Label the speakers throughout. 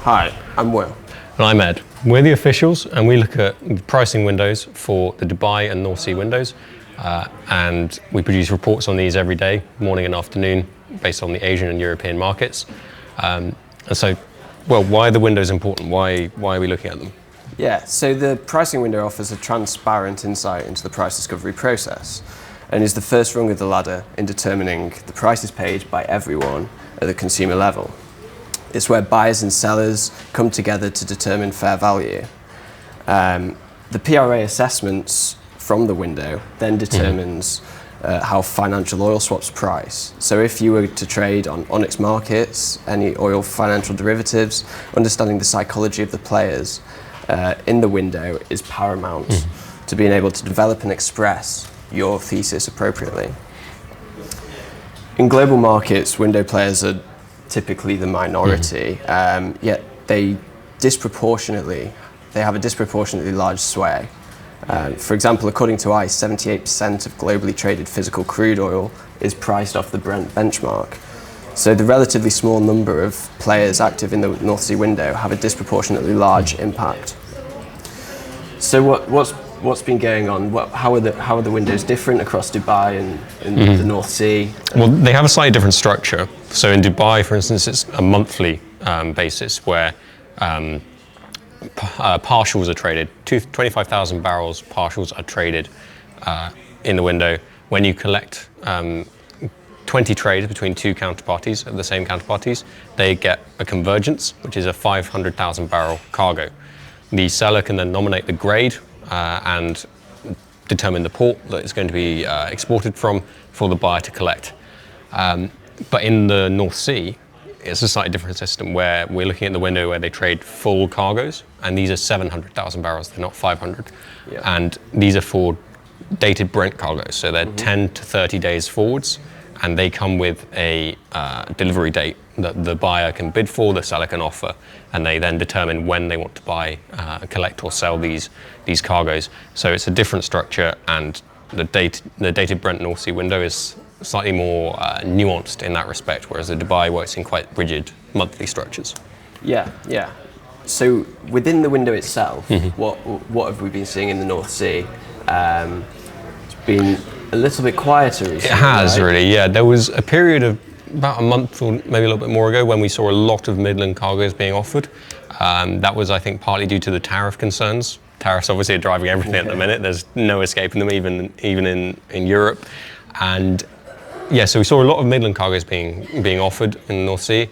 Speaker 1: Hi, I'm Will.
Speaker 2: And I'm Ed. We're the officials, and we look at the pricing windows for the Dubai and North Sea windows. And we produce reports on these every day, morning and afternoon, based on the Asian and European markets. And so, well, why are the windows important? Why are we looking at them?
Speaker 1: Yeah, so the pricing window offers a transparent insight into the price discovery process and is the first rung of the ladder in determining the prices paid by everyone at the consumer level. It's where buyers and sellers come together to determine fair value. The PRA assessments from the window then determines how financial oil swaps price. So if you were to trade on Onyx markets, any oil financial derivatives, understanding the psychology of the players in the window is paramount to being able to develop and express your thesis appropriately. In global markets, window players are typically the minority, yet they have a disproportionately large sway. For example, according to ICE, 78% of globally traded physical crude oil is priced off the Brent benchmark. So the relatively small number of players active in the North Sea window have a disproportionately large impact. So what's been going on? How are the windows different across Dubai and the North Sea?
Speaker 2: Well, they have a slightly different structure. So in Dubai, for instance, it's a monthly basis where partials are traded. 25,000 barrels partials are traded in the window. When you collect 20 trades between two counterparties of the same counterparties, they get a convergence, which is a 500,000 barrel cargo. The seller can then nominate the grade and determine the port that it's going to be exported from for the buyer to collect. But in the North Sea, it's a slightly different system where we're looking at the window where they trade full cargoes, and these are 700,000 barrels, they're not 500.
Speaker 1: Yeah.
Speaker 2: And these are for dated Brent cargoes, so they're 10 to 30 days forwards, and they come with a delivery date that the buyer can bid for, the seller can offer, and they then determine when they want to buy, collect or sell these cargoes. So it's a different structure, and the dated Brent North Sea window is slightly more nuanced in that respect, whereas the Dubai works in quite rigid monthly structures.
Speaker 1: Yeah. So within the window itself, what have we been seeing in the North Sea? It's been a little bit quieter recently.
Speaker 2: It has,
Speaker 1: right?
Speaker 2: really, yeah. There was a period of about a month or maybe a little bit more ago when we saw a lot of Midland cargoes being offered. That was, I think, partly due to the tariff concerns. Tariffs obviously are driving everything at the minute. There's no escaping them, even in Europe. And yeah, so we saw a lot of Midland cargoes being offered in the North Sea,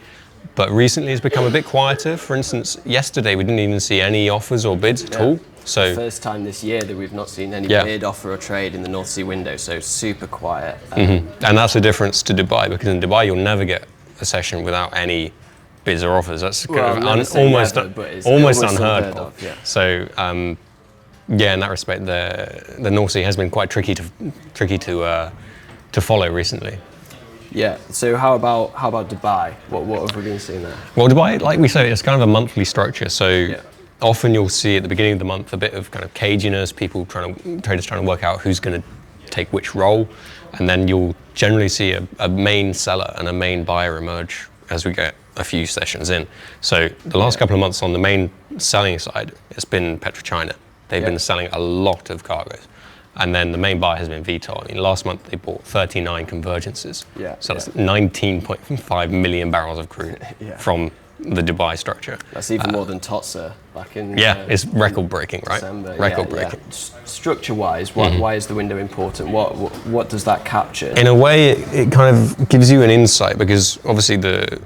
Speaker 2: but recently it's become a bit quieter. For instance, yesterday we didn't even see any offers or bids at all. So
Speaker 1: the first time this year that we've not seen any bid, offer or trade in the North Sea window, so super quiet.
Speaker 2: And that's the difference to Dubai, because in Dubai you'll never get a session without any bids or offers. That's almost unheard of.
Speaker 1: Yeah.
Speaker 2: So yeah, in that respect, the North Sea has been quite tricky to follow recently.
Speaker 1: Yeah. So how about Dubai? What have we been seeing there?
Speaker 2: Well, Dubai, like we say, it's kind of a monthly structure. So often you'll see at the beginning of the month a bit of kind of caginess, traders trying to work out who's going to take which role, and then you'll generally see a main seller and a main buyer emerge as we get a few sessions in. So the last couple of months on the main selling side, it's been PetroChina. They've been selling a lot of cargoes. And then the main buyer has been VTOL. I mean, last month they bought 39 convergences. So that's 19.5 million barrels of crude from the Dubai structure.
Speaker 1: That's even more than Totsa back in
Speaker 2: it's record-breaking, right?
Speaker 1: December.
Speaker 2: Record-breaking.
Speaker 1: Structure-wise, why is the window important? What does that capture?
Speaker 2: In a way, it kind of gives you an insight, because obviously the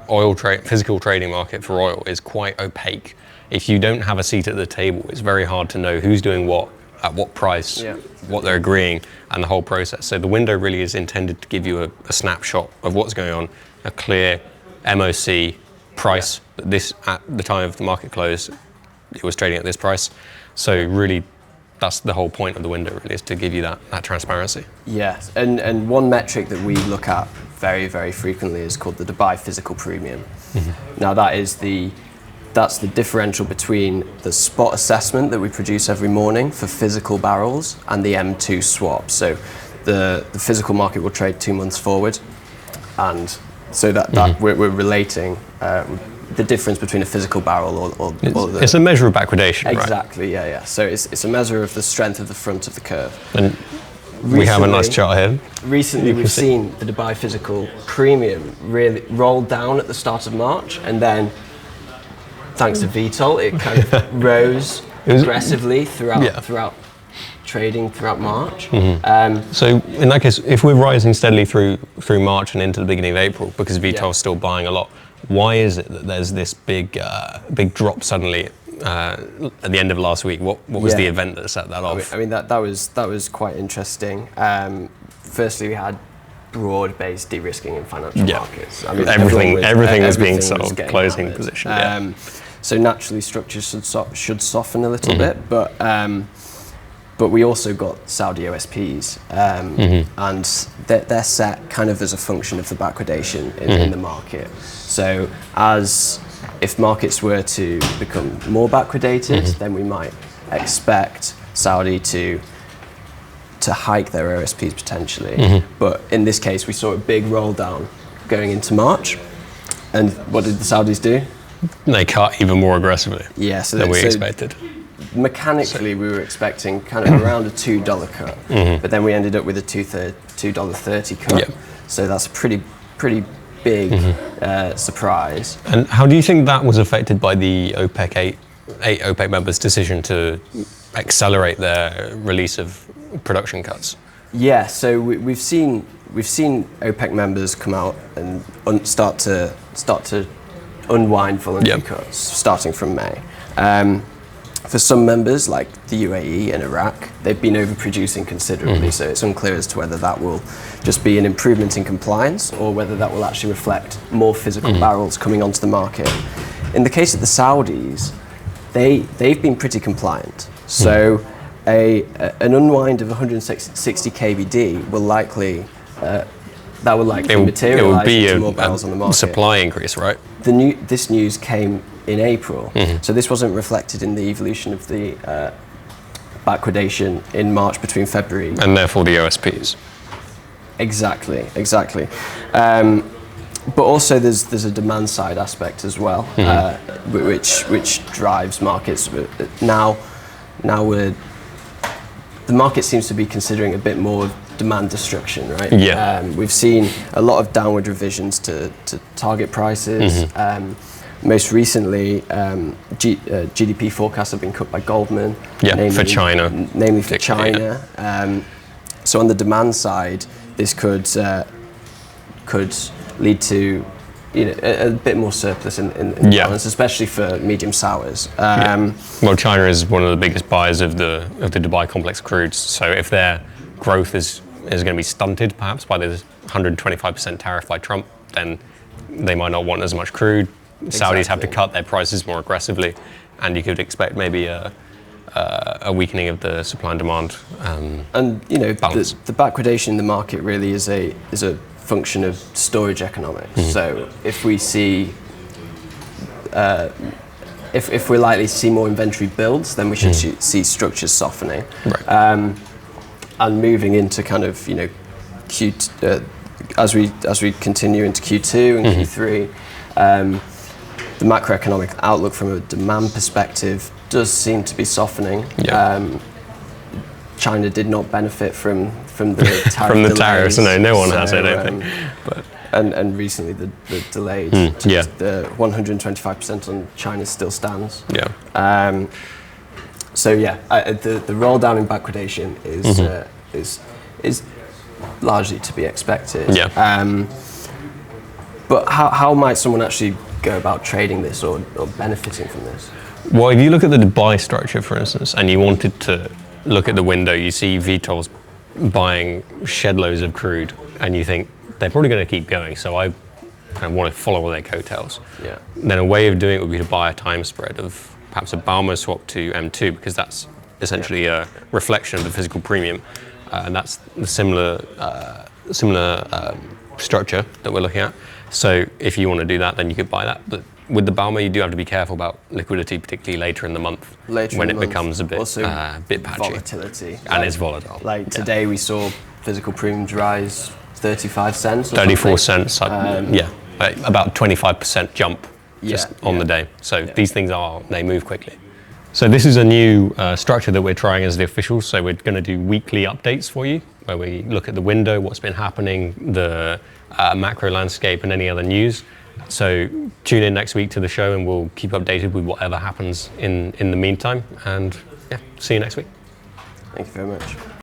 Speaker 2: physical trading market for oil is quite opaque. If you don't have a seat at the table, it's very hard to know who's doing what, at what price, what they're agreeing, and the whole process. So the window really is intended to give you a snapshot of what's going on, a clear MOC price. This, at the time of the market close, it was trading at this price. So really, that's the whole point of the window, really, is to give you that transparency.
Speaker 1: Yes, and one metric that we look at very, very frequently is called the Dubai physical premium. Now that's the differential between the spot assessment that we produce every morning for physical barrels and the M2 swap. So the physical market will trade 2 months forward, and so that we're relating the difference between a physical barrel or the...
Speaker 2: It's a measure of backwardation, right?
Speaker 1: Exactly, yeah. So it's a measure of the strength of the front of the curve.
Speaker 2: And we have a nice chart here.
Speaker 1: Recently, we've seen the Dubai physical premium really roll down at the start of March, and then, thanks to VTOL, it kind of rose aggressively throughout trading throughout March.
Speaker 2: So in that case, if we're rising steadily through March and into the beginning of April, because VTOL is still buying a lot, why is it that there's this big drop suddenly at the end of last week? What was the event that set that off?
Speaker 1: I mean that was quite interesting. Firstly, we had broad-based de-risking in financial markets. I mean,
Speaker 2: everything was being sold, closing
Speaker 1: hammered.
Speaker 2: position.
Speaker 1: So naturally, structures should soften a little bit, but we also got Saudi OSPs, and they're set kind of as a function of the backwardation in the market. So if markets were to become more backwardated, then we might expect Saudi to hike their OSPs potentially. But in this case, we saw a big roll down going into March. And what did the Saudis do?
Speaker 2: They cut even more aggressively than we expected.
Speaker 1: Mechanically, we were expecting kind of around a $2 cut, but then we ended up with a $2.30 cut. So that's a pretty big surprise.
Speaker 2: And how do you think that was affected by the eight OPEC members' decision to accelerate their release of production cuts?
Speaker 1: Yeah, so we've seen OPEC members come out and start to unwind voluntary cuts starting from May. For some members, like the UAE and Iraq, they've been overproducing considerably, so it's unclear as to whether that will just be an improvement in compliance or whether that will actually reflect more physical barrels coming onto the market. In the case of the Saudis, they've been pretty compliant. So an unwind of 160 KBD will likely materialize into more barrels on the market.
Speaker 2: Supply increase, right?
Speaker 1: This news came in April, so this wasn't reflected in the evolution of the backwardation in March between February
Speaker 2: and therefore the OSPs.
Speaker 1: Exactly. But also there's a demand side aspect as well, which drives markets. Now the market seems to be considering a bit more demand destruction, right? We've seen a lot of downward revisions to target prices. Most recently, GDP forecasts have been cut by Goldman.
Speaker 2: For China.
Speaker 1: Namely for China. So on the demand side, this could lead to a bit more surplus in balance, especially for medium sours.
Speaker 2: Well, China is one of the biggest buyers of the Dubai complex crudes. So if their growth is going to be stunted, perhaps by the 125% tariff by Trump, then they might not want as much crude. Saudis have to cut their prices more aggressively, and you could expect maybe a weakening of the supply and demand balance.
Speaker 1: The backwardation in the market really is a function of storage economics. So if we see if we're likely to see more inventory builds, then we should see structures softening. And moving into kind of as we continue into Q2 and Q3, the macroeconomic outlook from a demand perspective does seem to be softening. China did not benefit from the tariff
Speaker 2: from the
Speaker 1: delays,
Speaker 2: tariffs. No one has, I don't think. But
Speaker 1: and recently the delayed the 125% on China still stands. The roll down in backwardation is largely to be expected. But how might someone actually go about trading this or benefiting from this?
Speaker 2: Well, if you look at the Dubai structure, for instance, and you wanted to look at the window, you see VTOLs buying shed loads of crude, and you think they're probably going to keep going, so I kind of want to follow their coattails. Then a way of doing it would be to buy a time spread of perhaps a Balmer swap to M2, because that's essentially a reflection of the physical premium, and that's the similar structure that we're looking at. So if you want to do that, then you could buy that. But with the Balmer, you do have to be careful about liquidity, particularly later in the month, when it becomes a bit patchy.
Speaker 1: Volatility.
Speaker 2: And it's volatile.
Speaker 1: Like today we saw physical premiums rise 35 cents.
Speaker 2: 34 cents, about 25% jump just
Speaker 1: Yeah,
Speaker 2: on
Speaker 1: yeah.
Speaker 2: the day. So these things they move quickly. So this is a new structure that we're trying as the officials. So we're going to do weekly updates for you, where we look at the window, what's been happening, the macro landscape, and any other news. So tune in next week to the show, and we'll keep updated with whatever happens in the meantime. And yeah, see you next week.
Speaker 1: Thank you very much.